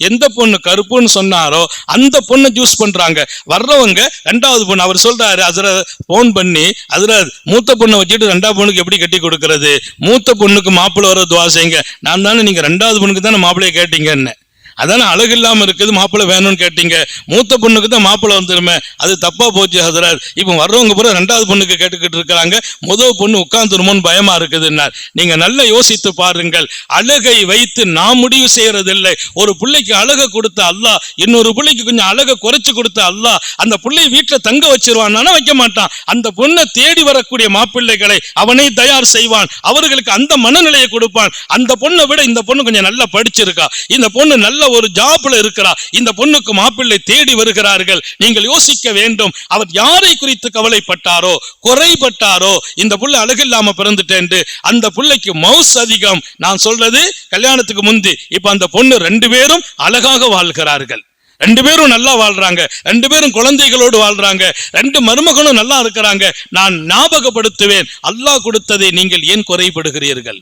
எந்த பொண்ணு கருப்புன்னு சொன்னாரோ அந்த பொண்ணை சூஸ் பண்றாங்க. வர்றவங்க 2வது பொண்ணு. அவர் சொல்றாரு, அதுல போன் பண்ணி, அதுல மூத்த பொண்ணை வச்சுட்டு 2வது பொண்ணுக்கு எப்படி கட்டி கொடுக்கறது? மூத்த பொண்ணுக்கு மாப்பிள்ளை வர துவா செய்யுங்க. நான் தானே, நீங்க 2வது பொண்ணுக்கு தானே மாப்பிள்ளைய கேட்டீங்கன்னு, அதானே அழகு இல்லாம இருக்குது, மாப்பிள்ளை வேணும்னு கேட்டீங்க. மூத்த பொண்ணுக்கு தான் மாப்பிள்ளை வந்துருமே, அது தப்பா போச்சு ஹதரத். இப்ப வர்றவங்க பூரா 2வது பொண்ணுக்கு கேட்டுக்கிட்டு இருக்கிறாங்க, முதல் பொண்ணு உட்கார்ந்துருமோன்னு பயமா இருக்குதுன்னார். நீங்க நல்லா யோசித்து பாருங்கள். அழகை வைத்து நாம் முடிவு செய்யறதில்லை. ஒரு பிள்ளைக்கு அழகை கொடுத்த அல்லாஹ் இன்னொரு பிள்ளைக்கு கொஞ்சம் அழகை குறைச்சு கொடுத்த அல்லாஹ் அந்த பிள்ளையை வீட்டுல தங்க வச்சிருவான், வைக்க மாட்டான். அந்த பொண்ணை தேடி வரக்கூடிய மாப்பிள்ளைகளை அவனை தயார் செய்வான், அவர்களுக்கு அந்த மனநிலையை கொடுப்பான். அந்த பொண்ணை விட இந்த பொண்ணு கொஞ்சம் நல்லா படிச்சிருக்கா, இந்த பொண்ணு நல்ல ஒரு ஜாப்ல இருக்கிறா, இந்த பொண்ணுக்கு மாப்பிள்ளை தேடி வருகிறார்கள். நீங்கள் யோசிக்க வேண்டும், அவர் யாரை குறித்து கவலைப்பட்டாரோ, குறைபட்டாரோ, இந்த புள்ள அழகில்லாம பிறந்துட்டேன், அந்த புள்ளைக்கு மவுஸ் அதிகம். நான் சொல்றது கல்யாணத்துக்கு முந்தி. இப்ப அந்த பொண்ணு 2 பேரும் அழகாக வாழ்கிறார்கள், 2 பேரும் நல்லா வாழ்றாங்க, 2 பேரும் குழந்தைகளோடு வாழ்றாங்க, 2 மருமகனும் நல்லா இருக்கிறாங்க. நான் ஞாபகப்படுத்துவேன், அல்லாஹ் கொடுத்ததை நீங்கள் ஏன் குறைபடுகிறீர்கள்?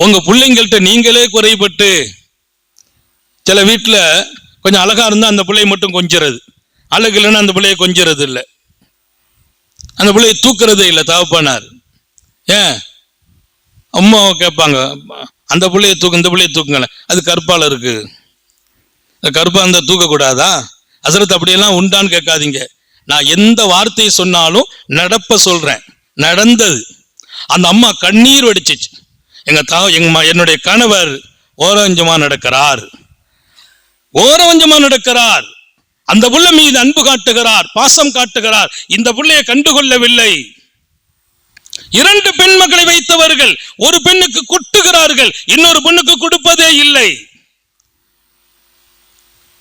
உங்க பிள்ளைங்கள்ட்ட நீங்களே குறைபட்டு, சில வீட்டுல கொஞ்சம் அழகா இருந்தா அந்த பிள்ளையை மட்டும் கொஞ்சிறது, அழகு இல்லைன்னா அந்த பிள்ளையை கொஞ்சிறது இல்லை, அந்த பிள்ளையை தூக்குறதே இல்லை தகப்பனார். ஏன் அம்மாவை கேட்பாங்க, அந்த பிள்ளையை தூக்கு, இந்த பிள்ளையை தூக்குங்களேன், அது கருப்பால இருக்கு, கருப்பா இருந்தா தூக்க கூடாதா? ஹசரத் அப்படியெல்லாம் உண்டான்னு கேட்காதீங்க. நான் எந்த வார்த்தையை சொன்னாலும் நடப்ப சொல்றேன். நடந்தது. அந்த அம்மா கண்ணீர் வடிச்சிச்சு. என்னுடைய கணவர் ஓரவஞ்சமா நடக்கிறார், அந்த புள்ள மீது அன்பு காட்டுகிறார், பாசம் காட்டுகிறார், இந்த புள்ளையை கண்டுகொள்ளவில்லை. 2 பெண் மக்களை வைத்தவர்கள், ஒரு பெண்ணுக்கு கொட்டுகிறார்கள், இன்னொரு பெண்ணுக்கு கொடுப்பதே இல்லை.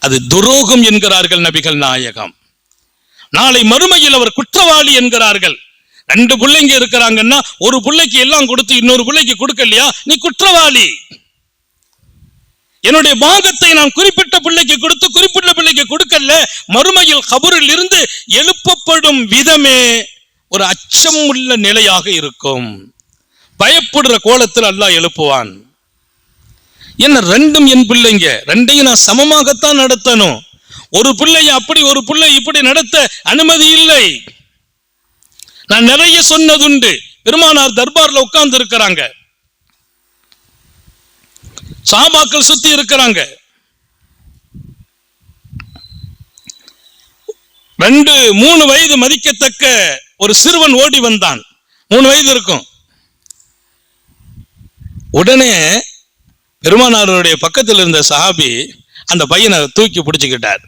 அது துரோகம் என்கிறார்கள் நபிகள் நாயகம். நாளை மறுமையில் அவர் குற்றவாளி என்கிறார்கள். 2 பிள்ளைங்க இருக்கிறாங்கன்னா ஒரு பிள்ளைக்கு எல்லாம் கொடுத்து இன்னொரு பிள்ளைக்கு கொடுக்கலையா, நீ குற்றவாளி. என்னுடைய பாகத்தை நான் குறிப்பிட்ட பிள்ளைக்கு கொடுத்து குறிப்பிட்ட பிள்ளைக்கு கொடுக்கல, மறுமையில் கபரில் இருந்து எழுப்பப்படும் விதமே ஒரு அச்சம் உள்ள நிலையாக இருக்கும். பயப்படுற கோலத்தில் அல்லாஹ் எழுப்புவான். என்ன 2ம் என் பிள்ளைங்க, 2ஐயும் நான் சமமாகத்தான் நடத்தணும். ஒரு பிள்ளைய அப்படி ஒரு பிள்ளை இப்படி நடத்த அனுமதி இல்லை. நான் நிறைய சொன்னதுண்டு. பெருமானார் தர்பார்ல உட்கார்ந்து இருக்கிறாங்க, சஹாபாக்கள் சுத்தி இருக்கிறாங்க. 2-3 வயது மதிக்கத்தக்க ஒரு சிறுவன் ஓடி வந்தான். 3 வயது இருக்கும். உடனே பெருமானாருடைய பக்கத்தில் இருந்த சஹாபி அந்த பையனை தூக்கி பிடிச்சுக்கிட்டார்,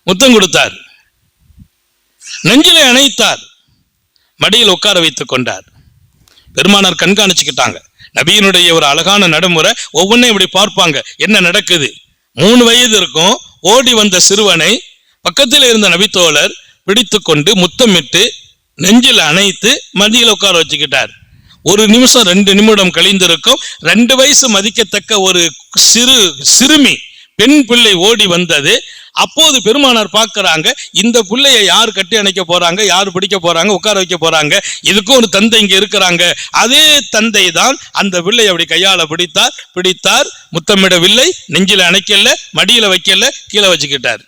முத்தம் கொடுத்தார், நெஞ்சிலே அணைத்தார், மடியில் உட்கார வைத்துக் கொண்டார். பெருமானார் கண்காணிச்சுக்கிட்டாங்க. நபியினுடைய ஒரு அழகான நடைமுறை, ஒவ்வொன்றையும் இப்படி பார்ப்பாங்க, என்ன நடக்குது. 3 வயது இருக்கும். ஓடி வந்த சிறுவனை பக்கத்தில் இருந்த நபித்தோழர் பிடித்து கொண்டு முத்தமிட்டு நெஞ்சில் அணைத்து மடியில் உட்கார வச்சுக்கிட்டார். 1 நிமிஷம் 2 நிமிடம் கழிந்திருக்கும். 2 வயசு மதிக்கத்தக்க ஒரு சிறுமி பெண் பிள்ளை ஓடி வந்தது. அப்போது பெருமானார் பார்க்கிறாங்க, இந்த பிள்ளையை யார் கட்டி அணைக்க போறாங்க, யார் பிடிக்க போறாங்க, உட்கார வைக்க போறாங்க, இதுக்கும் ஒரு தந்தை இங்க இருக்கிறாங்க. அதே தந்தை தான் அந்த பிள்ளை அப்படி கையால பிடித்தார், முத்தமிடவில்லை, நெஞ்சில அணைக்கல, மடியில வைக்கல, கீழே வச்சுக்கிட்டார்,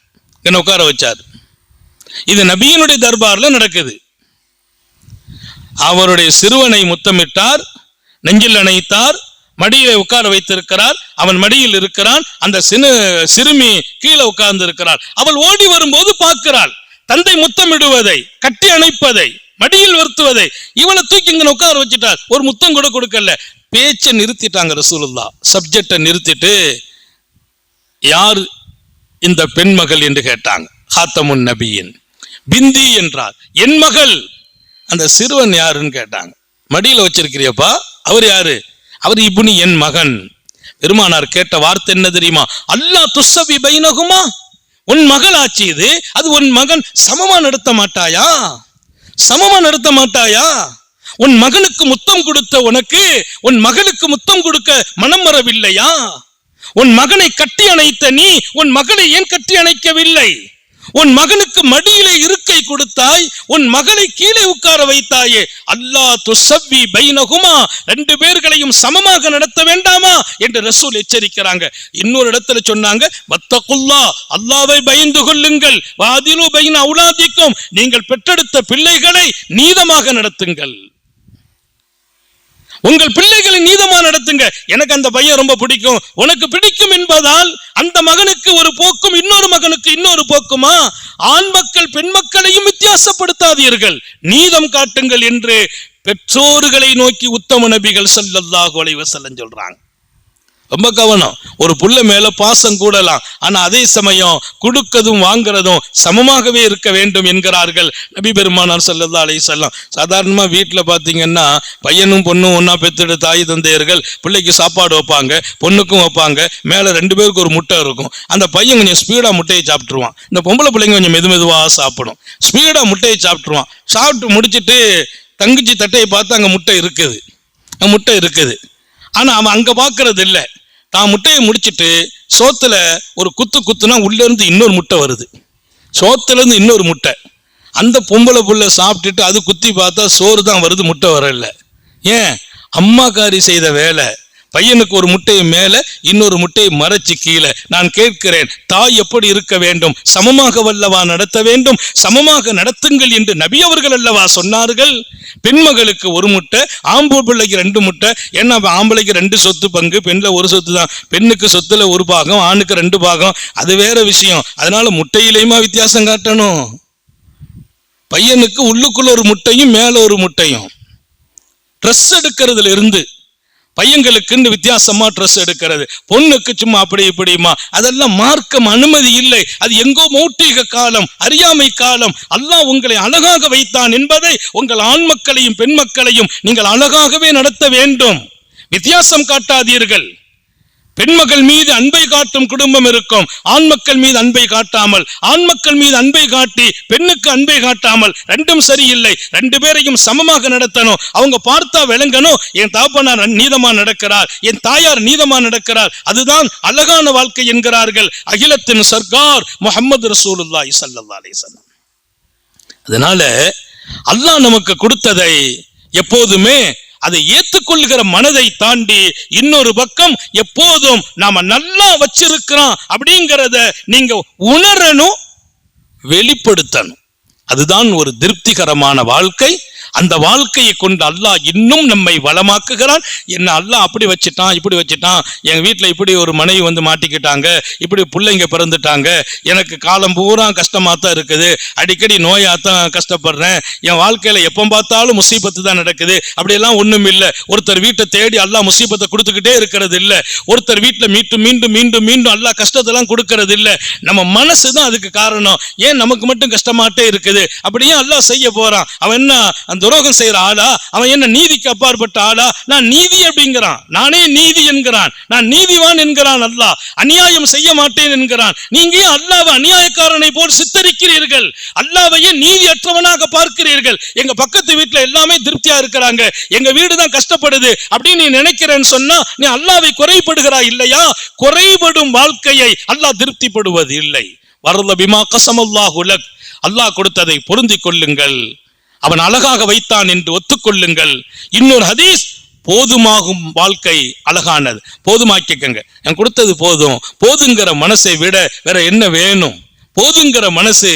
என்ன உட்கார வச்சார். இது நபியினுடைய தர்பார்ல நடக்குது. அவருடைய சிறுவனை முத்தமிட்டார், நெஞ்சில் அணைத்தார், மடியில உட்கார வைத்திருக்கிறார், அவன் மடியில் இருக்கிறான், அந்த சிறுமி கீழே உட்கார்ந்து இருக்கிறாள். அவள் ஓடி வரும்போது பார்க்கிறாள் தந்தை முத்தமிடுவதை, கட்டி அணைப்பதை, மடியில் வருத்துவதை. இவனை தூக்கி இங்க உட்கார வச்சுட்டார், ஒரு முத்தம் கூட கொடுக்கல. பேச்சை நிறுத்திட்டாங்க ரசூலுல்லாஹ். சப்ஜெக்டை நிறுத்திட்டு, யார் இந்த பெண்மகள் என்று கேட்டாங்க. ஹாத்தமுன் நபியின் பிந்தி என்றார், என் மகள். அந்த சிறுவன் யாருன்னு கேட்டாங்க. மடியில வச்சிருக்கிறியப்பா, அவர் யாரு? அவர் இப்னி, என் மகன். பெருமானார் கேட்ட வார்த்தை என்ன தெரியுமா? அல்லாஹ் துஸ்ஸவி பைனகுமா, உன் மகள் ஆச்சு இது, அது உன் மகன் சமமா நடத்த மாட்டாயா? சமமா நடத்த மாட்டாயா? உன் மகனுக்கு முத்தம் கொடுத்த உனக்கு உன் மகளுக்கு முத்தம் கொடுக்க மனம் வரவில்லையா? உன் மகனை கட்டி அணைத்த நீ உன் மகளை ஏன் கட்டி அணைக்கவில்லை? உன் மகனுக்கு மடியிலே இருக்கை கொடுத்தாய், உன் மகளை கீழே உட்கார வைத்தாயே. அல்லாஹ் துஸ்ஸவி பைனகுமா, 2 பேர்களையும் சமமாக நடத்த வேண்டாமா என்று ரசூல் எச்சரிக்கிறாங்க. இன்னொரு இடத்துல சொன்னாங்க, வத்தகுல்லாஹ், அல்லாஹ்வை பயந்து கொள்ளுங்கள், வாதிலு பைன அவுலாதிக்கும், நீங்கள் பெற்றெடுத்த பிள்ளைகளை நீதமாக நடத்துங்கள், உங்கள் பிள்ளைகளை நீதமா நடத்துங்க. எனக்கு அந்த பையன் ரொம்ப பிடிக்கும், உனக்கு பிடிக்கும் என்பதால் அந்த மகனுக்கு ஒரு போக்கும் இன்னொரு மகனுக்கு இன்னொரு போக்குமா? ஆண் மக்கள் பெண் மக்களையும் வித்தியாசப்படுத்தாதீர்கள், நீதம் காட்டுங்கள் என்று பெற்றோர்களை நோக்கி உத்தம நபிகள் ஸல்லல்லாஹு அலைஹி வஸல்லம் சொல்றாங்க. ரொம்ப கவனம். ஒரு புள்ள மேல பாசம் கூடலாம், ஆனா அதே சமயம் கொடுக்கதும் வாங்குறதும் சமமாகவே இருக்க வேண்டும் என்கிறார்கள் நபி பெருமானார் ஸல்லல்லாஹு அலைஹி வஸல்லம். சாதாரணமா வீட்டுல பாத்தீங்கன்னா பையனும் பொண்ணும் ஒன்னா பெத்தெடு தாய் தந்தையர்கள் பிள்ளைக்கு சாப்பாடு வைப்பாங்க, பொண்ணுக்கும் வைப்பாங்க. மேல 2 பேருக்கு ஒரு முட்டை இருக்கும். அந்த பையன் கொஞ்சம் ஸ்பீடா முட்டையை சாப்பிட்டுருவான், இந்த பொம்பளை பிள்ளைங்க கொஞ்சம் மெதுவா சாப்பிடும். ஸ்பீடா முட்டையை சாப்பிட்டுருவான். சாப்பிட்டு முடிச்சுட்டு தங்கச்சி தட்டையை பார்த்து அங்க முட்டை இருக்குது. ஆனா அவன் அங்க பாக்குறது இல்லை. தான் முட்டையை முடிச்சுட்டு சோத்துல ஒரு குத்துனா உள்ள இருந்து இன்னொரு முட்டை வருது, சோத்துல இருந்து இன்னொரு முட்டை. அந்த பொம்பளை புள்ள சாப்பிட்டுட்டு அது குத்தி பார்த்தா சோறு தான் வருது, முட்டை வரல. ஏன்? அம்மாக்காரி செய்த வேலை. பையனுக்கு ஒரு முட்டையை மேல இன்னொரு முட்டையை மறைச்சு கீழே. நான் கேட்கிறேன், தாய் எப்படி இருக்க வேண்டும்? சமமாக வல்லவா நடத்த வேண்டும்? சமமாக நடத்துங்கள் என்று நபி அவர்கள் அல்லவா சொன்னார்கள். பெண்மகளுக்கு 1 முட்டை, ஆம்பூர் பிள்ளைக்கு 2 முட்டை. ஏன்னா ஆம்பளைக்கு 2 சொத்து பங்கு, பெண்ணில் 1 சொத்து தான். பெண்ணுக்கு சொத்துல 1 பாகம், ஆணுக்கு 2 பாகம், அது வேற விஷயம். அதனால முட்டையிலேயுமா வித்தியாசம் காட்டணும்? பையனுக்கு உள்ளுக்குள்ள ஒரு முட்டையும் மேல ஒரு முட்டையும். ட்ரெஸ் எடுக்கிறதுல இருந்து பையங்களுக்கு வித்தியாசமா ட்ரெஸ் எடுக்கிறது, பொண்ணுக்கு சும்மா அப்படி இப்படிமா, அதெல்லாம் மார்க்கம் அனுமதி இல்லை. அது எங்கோ மௌட்டிக காலம், அறியாமை காலம். அல்லாஹ் உங்களை அழகாக வைத்தான் என்பதை உங்கள் ஆண் மக்களையும் பெண் மக்களையும் நீங்கள் அழகாகவே நடத்த வேண்டும். வித்தியாசம் காட்டாதீர்கள். பெண்மக்கள் மீது அன்பை காட்டும் குடும்பம் இருக்கும், ஆண் மக்கள் மீது அன்பை காட்டாமல், ஆண் மக்கள் மீது அன்பை காட்டி பெண்ணுக்கு அன்பை காட்டாமல், 2ம் சரியில்லை. 2 பேரையும் சமமாக நடத்தணும். அவங்க பார்த்தா விளங்கணும், என் தாப்பனார் நீதமா நடக்கிறார், என் தாயார் நீதமா நடக்கிறார். அதுதான் அழகான வாழ்க்கை என்கிறார்கள் அகிலத்தின் சர்க்கார் முஹம்மது ரசூலுல்லாஹி ஸல்லல்லாஹு அலைஹி வஸல்லம். அதனால அல்லாஹ் நமக்கு கொடுத்ததை எப்போதுமே அதை ஏற்றுக்கொள்கிற மனதை தாண்டி இன்னொரு பக்கம் எப்போதும் நாம நல்லா வச்சிருக்கிறோம் அப்படிங்கிறத நீங்க உணரணும், வெளிப்படுத்தணும். அதுதான் ஒரு திருப்திகரமான வாழ்க்கை. அந்த வாழ்க்கையை கொண்டு அல்லாஹ் இன்னும் நம்மை வளமாக்குகிறான். என்ன அல்லாஹ் அப்படி வச்சுட்டான், இப்படி வச்சுட்டான், எங்க வீட்டுல இப்படி ஒரு மனைவி வந்து மாட்டிக்கிட்டாங்க, இப்படி பிள்ளைங்க பிறந்துட்டாங்க, எனக்கு காலம் பூரா கஷ்டமா தான் இருக்குது, அடிக்கடி நோயாத்தான் கஷ்டப்படுறேன், என் வாழ்க்கையில எப்ப பார்த்தாலும் முசீபத்து தான் நடக்குது. அப்படியெல்லாம் ஒண்ணும் இல்லை. ஒருத்தர் வீட்டை தேடி அல்லாஹ் முசீபத்தை கொடுத்துக்கிட்டே இருக்கிறது இல்லை. ஒருத்தர் வீட்டுல மீண்டும் அல்லாஹ் கஷ்டத்தெல்லாம் கொடுக்கறது இல்லை. நம்ம மனசுதான் அதுக்கு காரணம். ஏன் நமக்கு மட்டும் கஷ்டமாட்டே இருக்குது? இருக்குது, அப்படியே அல்லாஹ் செய்ய போறான். அவன் என்ன அந்த துரோகம் செய்யற ஆளா? அவன் என்ன நீதிக்கு அப்பாற்பட்ட ஆளா? நான் நீதி அப்படிங்கிறான், நானே நீதி என்கிறான், நான் நீதிவான் என்கிறான். அல்லாஹ் அநியாயம் செய்ய மாட்டேன் என்கிறான். நீங்க ஏன் அல்லாஹ்வை அநியாயக்காரனை போல் சித்தரிக்கிறீர்கள்? அல்லாஹ்வையே நீதியற்றவனாக பார்க்கிறீர்கள். எங்க பக்கத்து வீட்டுல எல்லாமே திருப்தியா இருக்கிறாங்க, எங்க வீடு தான் கஷ்டப்படுது அப்படின்னு நீ நினைக்கிறேன்னு சொன்னா நீ அல்லாஹ்வை குறைபடுகிறாய் இல்லையா? குறைபடும் வாழ்க்கையை அல்லாஹ் திருப்திப்படுவது இல்லை. வரல பிமா கஸமல்லாஹு லக், அல்லாஹ் கொடுத்ததை பொருந்திக் கொள்ளுங்கள், அவன் அழகாக வைத்தான் என்று ஒத்துக்கொள்ளுங்கள். இன்னொரு ஹதீஸ், போதுமாகும் வாழ்க்கை அழகானது, போதுமாக்கிக்கங்க, என் கொடுத்தது போதும். போதுங்கிற மனசை விட வேற என்ன வேணும்? போதுங்கிற மனசு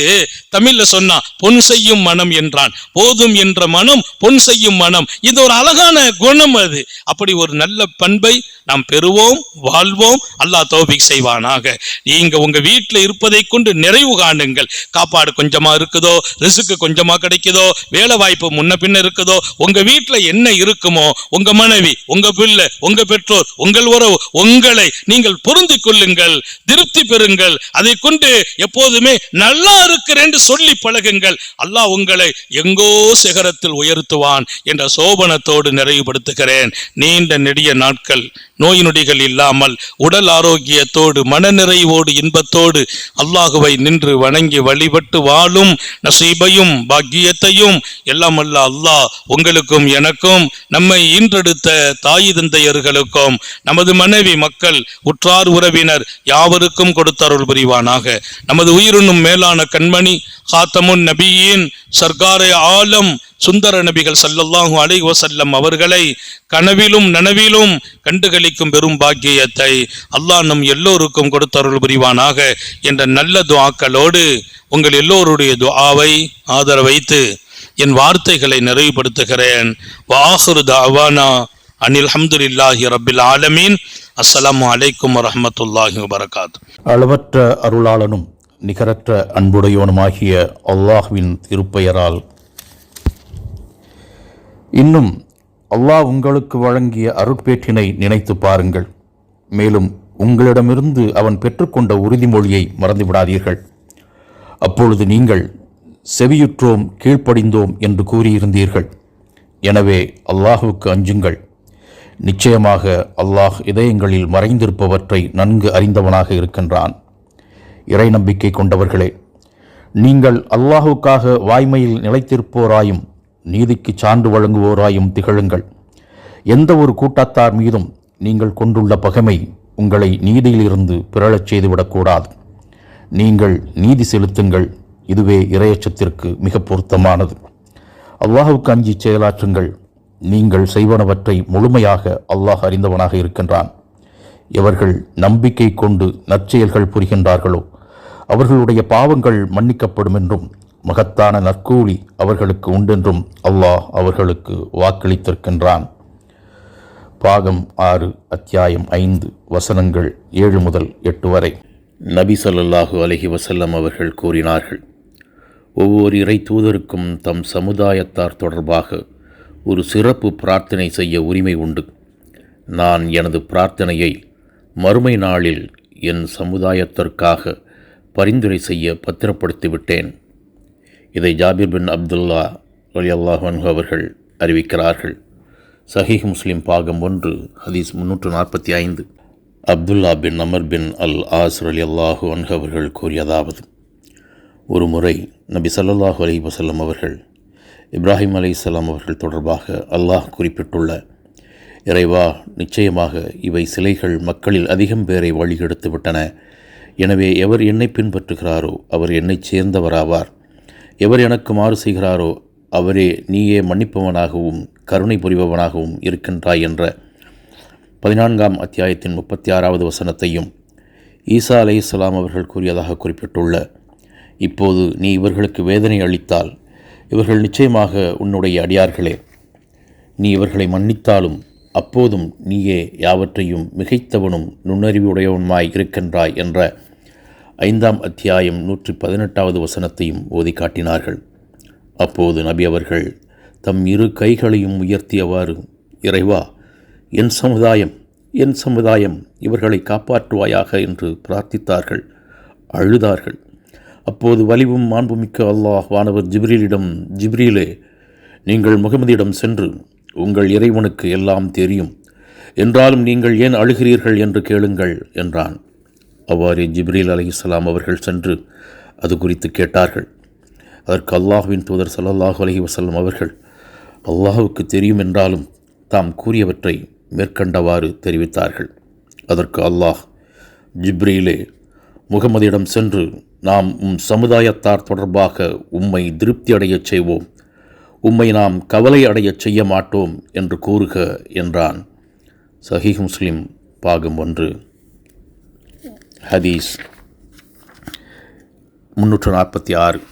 தமிழ்ல சொன்னா பொன் செய்யும் மனம் என்றான். போதும் என்ற மனம் பொன் செய்யும் மனம். இது ஒரு அழகான குணம். அது அப்படி ஒரு நல்ல பண்பை நாம் பெறுவோம், வாழ்வோம். அல்லாஹ் தௌஃபீக் செய்வானாக. நீங்க உங்க வீட்டுல இருப்பதை கொண்டு நிறைவு காணுங்கள். காப்பாடு கொஞ்சமா இருக்குதோ, ரிசுக்கு கொஞ்சமா கிடைக்குதோ, வேலை வாய்ப்பு முன்ன பின்ன இருக்குதோ, உங்க வீட்டுல என்ன இருக்குமோ, உங்க மனைவி, உங்க பிள்ளை, உங்க பெற்றோர், உங்கள் உறவு, உங்களை நீங்கள் பொருந்திக் கொள்ளுங்கள், திருப்தி பெறுங்கள். அதை கொண்டு எப்போதுமே நல்லா இருக்கிறேன் சொல்லி பழகுங்கள். அல்லாஹ் உங்களை எங்கோ சிகரத்தில் உயர்த்துவான் என்ற சோபனத்தோடு நிறைவுபடுத்துகிறேன். நீண்ட நெடிய நாட்கள் நோய் நொடிகள் இல்லாமல் உடல் ஆரோக்கியத்தோடு மனநிறைவோடு இன்பத்தோடு அல்லாஹுவை நின்று வணங்கி வழிபட்டு வாழும் நசீபையும் பாக்கியத்தையும் எல்லாம் அல்ல அல்லாஹ் உங்களுக்கும் எனக்கும், நம்மை ஈன்றெடுத்த தாய் தந்தையர்களுக்கும், நமது மனைவி மக்கள் உற்றார் உறவினர் யாவருக்கும் கொடுத்தருள் புரிவானாக. நமது உயிருண்ணும் மேலான கண்மணி காத்தமுன் நபியின் சர்க்காரே ஆலம் சுந்தர நபிகள் ஸல்லல்லாஹு அலைஹி வஸல்லம் அவர்களை கனவிலும் நனவிலும் கண்டுகளிக்கும் பெரும் பாக்கியத்தை அல்லாஹ் நம் எல்லோருக்கும் கொடுத்தருள் புரிவானாக என்ற நல்ல துஆக்களோடு உங்கள் எல்லோருடைய துஆவை ஆதரவைத்து என் வார்த்தைகளை நிறைவுபடுத்துகிறேன். வஆஹிரு தஅவானா அனில் ஹம்துலில்லாஹி ரப்பில் ஆலமீன். அஸ்ஸலாமு அலைக்கும் வரஹ்மத்துல்லாஹி வபரகாத்துஹு. அளவற்ற அருளாளனும் நிகரற்ற அன்புடையோனுமாகிய அல்லாஹ்வின் திருப்பெயரால், இன்னும் அல்லாஹ் உங்களுக்கு வழங்கிய அருட்பேற்றினை நினைத்து பாருங்கள். மேலும் உங்களிடமிருந்து அவன் பெற்றுக்கொண்ட உறுதிமொழியை மறந்துவிடாதீர்கள். அப்பொழுது நீங்கள் செவியுற்றோம் கீழ்ப்படிந்தோம் என்று கூறியிருந்தீர்கள். எனவே அல்லாஹுவுக்கு அஞ்சுங்கள். நிச்சயமாக அல்லாஹ் இதயங்களில் மறைந்திருப்பவற்றை நன்கு அறிந்தவனாக இருக்கின்றான். இறை நம்பிக்கை கொண்டவர்களே, நீங்கள் அல்லாஹுக்காக வாய்மையில் நிலைத்திருப்போராயும் நீதிக்கு சான்று வழங்குவோராயும் திகழுங்கள். எந்த ஒரு கூட்டத்தார் மீதும் நீங்கள் கொண்டுள்ள பகைமை உங்களை நீதியிலிருந்து பிறழச் செய்துவிடக்கூடாது. நீங்கள் நீதி செலுத்துங்கள், இதுவே இறையச்சத்திற்கு மிக பொருத்தமானது. அல்லாஹுக்கு அஞ்சி செயலாற்றுங்கள். நீங்கள் செய்வனவற்றை முழுமையாக அல்லாஹ் அறிந்தவனாக இருக்கின்றான். எவர்கள் நம்பிக்கை கொண்டு நற்செயல்கள் புரிகின்றார்களோ அவர்களுடைய பாவங்கள் மன்னிக்கப்படும் என்றும் மகத்தான நற்கூலி அவர்களுக்கு உண்டென்றும் அல்லாஹ் அவர்களுக்கு வாக்களித்திருக்கின்றான். பாகம் 6 அத்தியாயம் 5 வசனங்கள் 7 முதல் 8 வரை. நபி ஸல்லல்லாஹு அலைஹி வஸல்லம் அவர்கள் கூறினார்கள், ஒவ்வொரு இறை தூதருக்கும் தம் சமுதாயத்தார் தொடர்பாக ஒரு சிறப்பு பிரார்த்தனை செய்ய உரிமை உண்டு. நான் எனது பிரார்த்தனையை மறுமை நாளில் என் சமுதாயத்திற்காக பரிந்துரை செய்ய பத்திரப்படுத்திவிட்டேன். இதை ஜாபிர் பின் அப்துல்லா ரலியல்லாஹு அன்ஹு அவர்கள் அறிவிக்கிறார்கள். சஹீஹ் முஸ்லிம் பாகம் 1 ஹதீஸ் 345. அப்துல்லா பின் அமர் பின் அல் ஆஸ் ரலியல்லாஹு அன்ஹு அவர்கள் கூறியதாவது, ஒரு முறை நபி ஸல்லல்லாஹு அலைஹி வஸல்லம் அவர்கள் இப்ராஹிம் அலைஹிஸ்ஸலாம் அவர்கள் தொடர்பாக அல்லாஹ் குறிப்பிட்டுள்ள, இறைவா, நிச்சயமாக இவை சிலைகள் மக்களில் அதிகம் பேரை வழிகெடுத்து விட்டன. எனவே எவர் என்னை பின்பற்றுகிறாரோ அவர் என்னைச் சேர்ந்தவராவார். எவர் எனக்கு மாறு செய்கிறாரோ அவரே நீயே மன்னிப்பவனாகவும் கருணை புரிபவனாகவும் இருக்கின்றாய் என்ற 14ஆம் அத்தியாயத்தின் 36வது வசனத்தையும் ஈசா அலைஹிஸ்ஸலாம் அவர்கள் கூறியதாக குறிப்பிட்டுள்ள, இப்போது நீ இவர்களுக்கு வேதனை அளித்தால் இவர்கள் நிச்சயமாக உன்னுடைய அடியார்களே. நீ இவர்களை மன்னித்தாலும் அப்போதும் நீயே யாவற்றையும் மிகைத்தவனும் நுண்ணறிவுடையவனுமாய் இருக்கின்றாய் என்ற 5ஆம் அத்தியாயம் 118வது வசனத்தையும் ஓதி காட்டினார்கள். அப்போது நபி அவர்கள் தம் இரு கைகளையும் உயர்த்தியவாறு, இறைவா, என் சமுதாயம், என் சமுதாயம், இவர்களை காப்பாற்றுவாயாக என்று பிரார்த்தித்தார்கள், அழுதார்கள். அப்போது வலிவும் மாண்புமிக்க அல்லாஹ் வானவர் ஜிப்ரீலிடம், ஜிப்ரீலே, நீங்கள் முகமதியிடம் சென்று உங்கள் இறைவனுக்கு எல்லாம் தெரியும், என்றாலும் நீங்கள் ஏன் அழுகிறீர்கள் என்று கேளுங்கள் என்றான். அவ்வாறே ஜிப்ரீல் அலைஹிஸ்ஸலாம் அவர்கள் சென்று அது குறித்து கேட்டார்கள். அதற்கு அல்லாஹ்வின் தூதர் ஸல்லல்லாஹு அலைஹி வஸல்லம் அவர்கள், அல்லாஹுக்கு தெரியும் என்றாலும் தாம் கூறியவற்றை மேற்கண்டவாறு தெரிவித்தார்கள். அதற்கு அல்லாஹ், ஜிப்ரீலே, முகமதியிடம் சென்று நாம் சமுதாயத்தார் தொடர்பாக உம்மை திருப்தி அடையச் செய்வோம், உம்மை நாம் கவலை அடையச் செய்ய மாட்டோம் என்று கூறுக என்றான். சஹீஹ் முஸ்லிம் பாகம் 1 ஹதீஸ் 346.